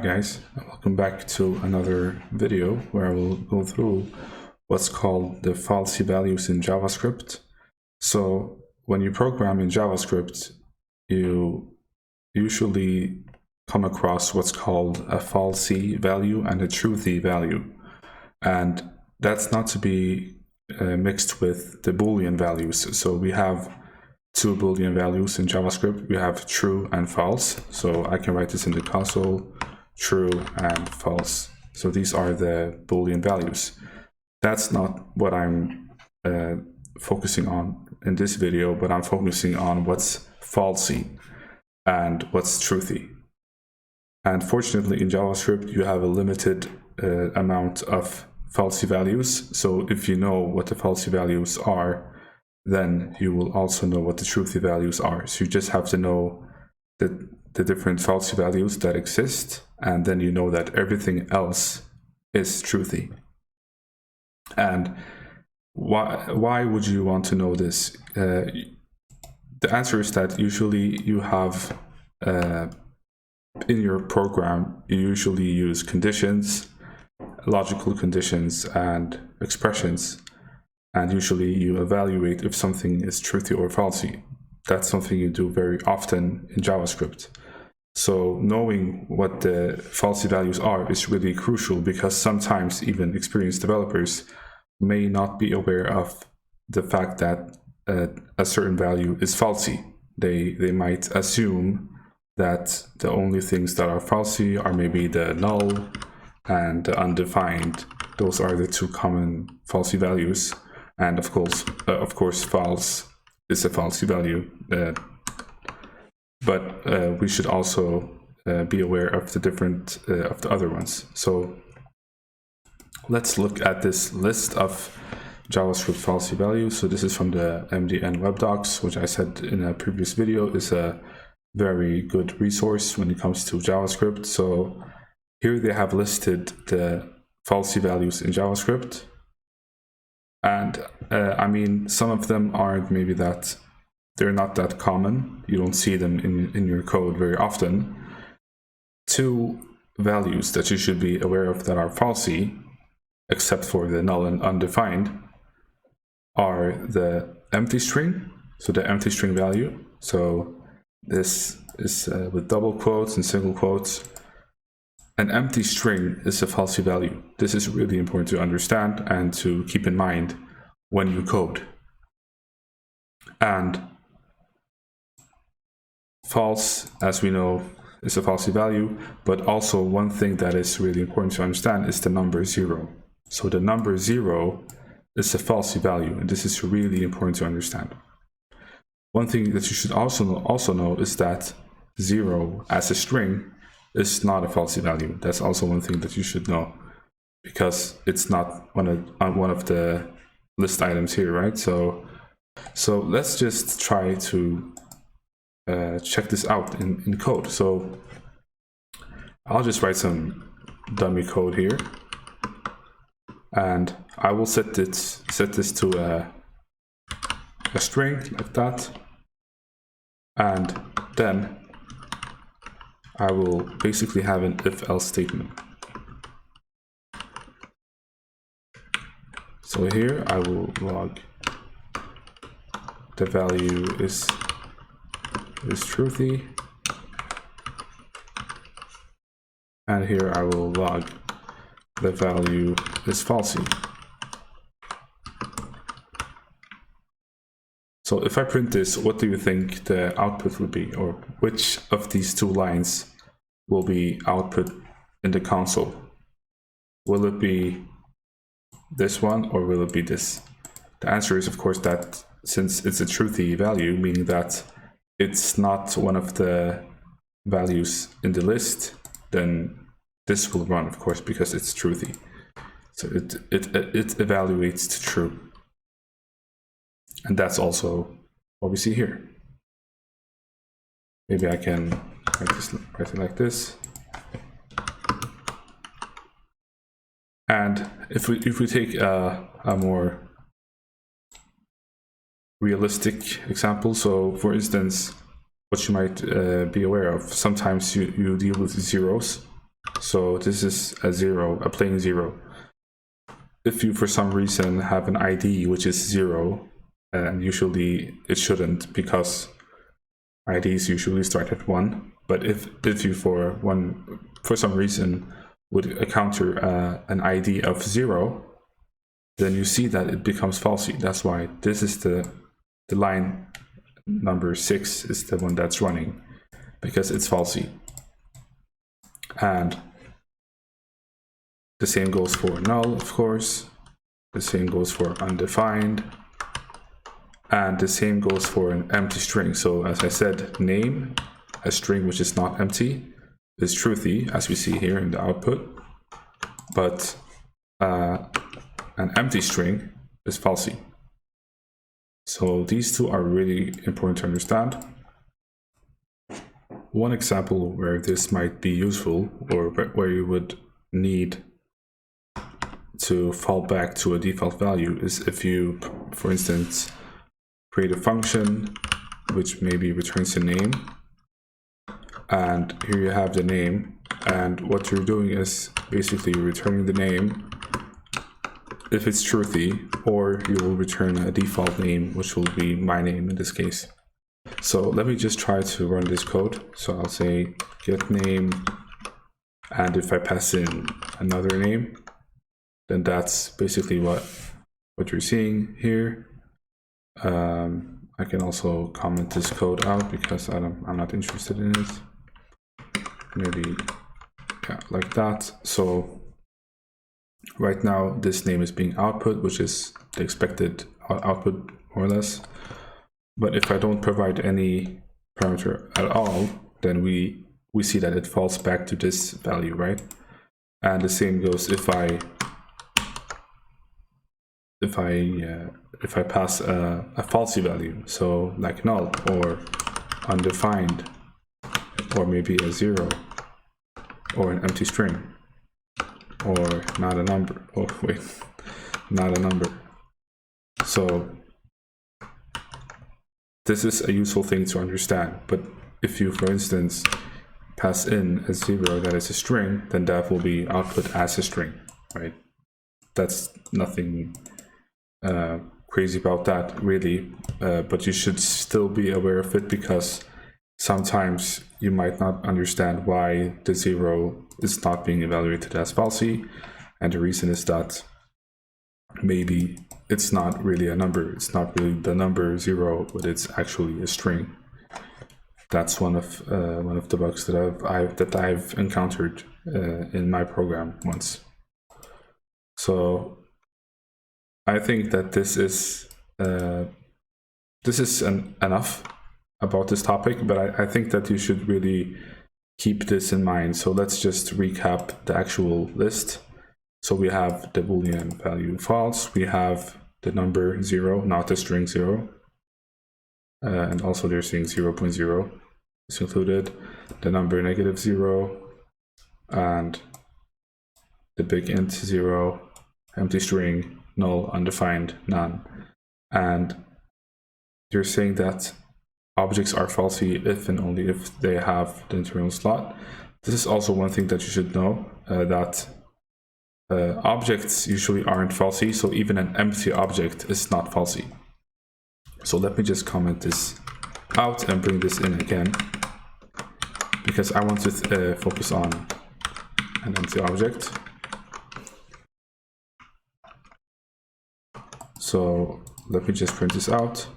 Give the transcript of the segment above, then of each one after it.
guys, welcome back to another video where I will go through what's called the falsy values in JavaScript. So when you program in JavaScript, you usually come across what's called a falsy value and a truthy value. And that's not to be mixed with the Boolean values. So we have two Boolean values in JavaScript. We have true and false. So I can write this in the console, true and false. So these are the Boolean values. That's not what I'm focusing on in this video, but I'm focusing on what's falsy and what's truthy. And fortunately in JavaScript, you have a limited amount of falsy values. So if you know what the falsy values are, then you will also know what the truthy values are. So you just have to know the different falsy values that exist, and then you know that everything else is truthy. And why would you want to know this? The answer is that usually you have in your program, you usually use conditions, logical conditions, and expressions. And usually you evaluate if something is truthy or falsy. That's something you do very often in JavaScript. So knowing what the falsy values are is really crucial, because sometimes even experienced developers may not be aware of the fact that a certain value is falsy. They might assume that the only things that are falsy are maybe the null and the undefined. Those are the two common falsy values. And of course, false is a falsy value. But we should also be aware of the different of the other ones. So let's look at this list of JavaScript falsy values. So this is from the MDN web docs, which I said in a previous video is a very good resource when it comes to JavaScript. So here they have listed the falsy values in JavaScript. And I mean, some of them aren't maybe that, they're not that common. You don't see them in your code very often. Two values that you should be aware of that are falsy, except for the null and undefined, are the empty string, so the empty string value. So this is with double quotes and single quotes. An empty string is a falsy value. This is really important to understand and to keep in mind when you code. And false, as we know, is a falsy value, but also one thing that is really important to understand is the number 0. So the number 0 is a falsy value, and this is really important to understand. One thing that you should also know is that 0 as a string is not a falsy value. That's also one thing that you should know, because it's not one of the list items here, right? So let's just try to check this out in code. So I'll just write some dummy code here, and I will set this to a string like that, and then I will basically have an if-else statement. So here I will log the value is truthy, and here I will log the value is falsy. So if I print this, what do you think the output would be, or which of these two lines will be output in the console? Will it be this one, or will it be this? The answer is, of course, that since it's a truthy value, meaning that it's not one of the values in the list, then this will run, of course, because it's truthy. So it evaluates to true. And that's also what we see here. Maybe I can write it like this. And if we take a more realistic example, so for instance, what you might be aware of, sometimes you deal with zeros. So this is a 0, a plain 0. If you for some reason have an ID which is 0, and usually it shouldn't, because IDs usually start at 1. But if you for some reason would encounter an ID of 0, then you see that it becomes falsy. That's why this is the line number 6 is the one that's running, because it's falsy. And the same goes for null, of course. The same goes for undefined. And the same goes for an empty string. So as I said, name, a string which is not empty, is truthy, as we see here in the output. But an empty string is falsy. So these two are really important to understand. One example where this might be useful, or where you would need to fall back to a default value, is if you, for instance, create a function which maybe returns a name, and here you have the name, and what you're doing is basically returning the name if it's truthy, or you will return a default name, which will be my name in this case. So let me just try to run this code. So I'll say get name, and if I pass in another name, then that's basically what you're seeing here. I can also comment this code out because I'm not interested in it. Maybe, yeah, like that. So right now this name is being output, which is the expected output more or less. But if I don't provide any parameter at all, then we see that it falls back to this value, right? And the same goes if I pass a falsy value, so like null or undefined, or maybe a 0, or an empty string, or not a number. Oh wait, not a number. So this is a useful thing to understand. But if you, for instance, pass in a 0 that is a string, then that will be output as a string, right? That's nothing crazy about that, really, but you should still be aware of it, because sometimes you might not understand why the 0 is not being evaluated as falsy, and the reason is that maybe it's not really a number, it's not really the number 0, but it's actually a string. That's one of the bugs that I've encountered in my program once. So I think that this is enough about this topic, but I think that you should really keep this in mind. So let's just recap the actual list. So we have the Boolean value false, we have the number 0, not the string 0, and also they're saying 0.0 is included, the number -0, and the big int 0, empty string, null, undefined, none. And you're saying that objects are falsy if and only if they have the internal slot. This is also one thing that you should know, that objects usually aren't falsy, so even an empty object is not falsy. So let me just comment this out and bring this in again, because I want to focus on an empty object. So let me just print this out.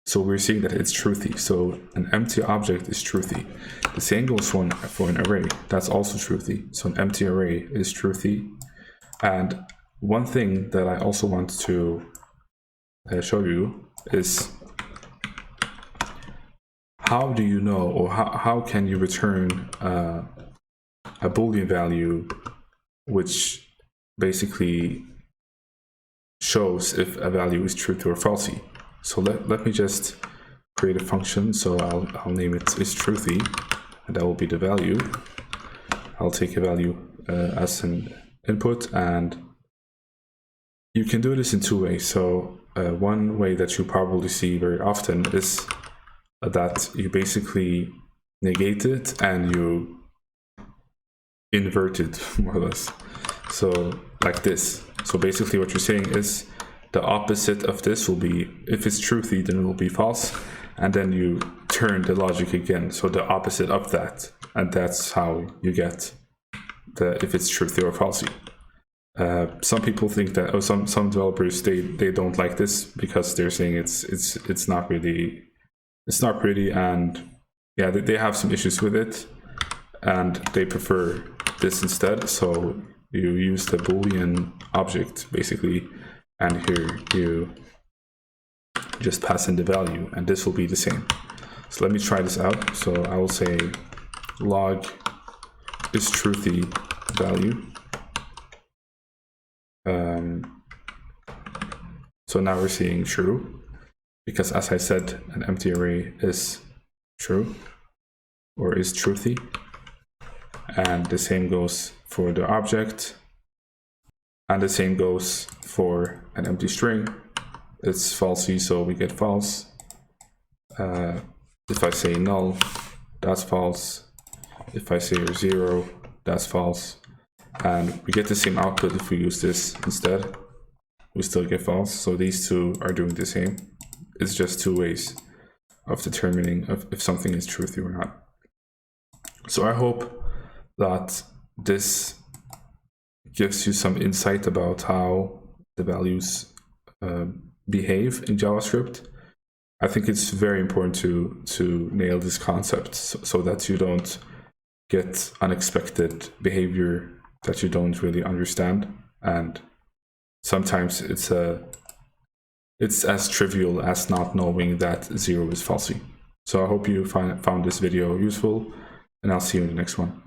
So we're seeing that it's truthy. So an empty object is truthy. The same goes for an array. That's also truthy. So an empty array is truthy. And one thing that I also want to show you is how do you know, or how can you return a Boolean value which basically shows if a value is truthy or falsy. So let me just create a function. So I'll name it is truthy, and that will be the value. I'll take a value as an input, and you can do this in two ways. So one way that you probably see very often is that you basically negate it and inverted, more or less. So like this. So basically what you're saying is the opposite of this will be, if it's truthy, then it will be false. And then you turn the logic again, so the opposite of that. And that's how you get the if it's truthy or falsy. Some people think that, some developers, they don't like this because they're saying it's not really, it's not pretty, and yeah, they have some issues with it, and they prefer this instead. So you use the Boolean object basically, and here you just pass in the value, and this will be the same. So let me try this out. So I will say log is truthy value. So now we're seeing true, because as I said, an empty array is true or is truthy. And the same goes for the object, and the same goes for an empty string. It's falsy, so we get false. If I say null, that's false. If I say 0, that's false. And we get the same output if we use this instead. We still get false. So these two are doing the same. It's just two ways of determining if something is truthy or not. So I hope that this gives you some insight about how the values behave in JavaScript. I think it's very important to nail this concept so that you don't get unexpected behavior that you don't really understand. And sometimes it's as trivial as not knowing that 0 is falsy. So I hope you found this video useful, and I'll see you in the next one.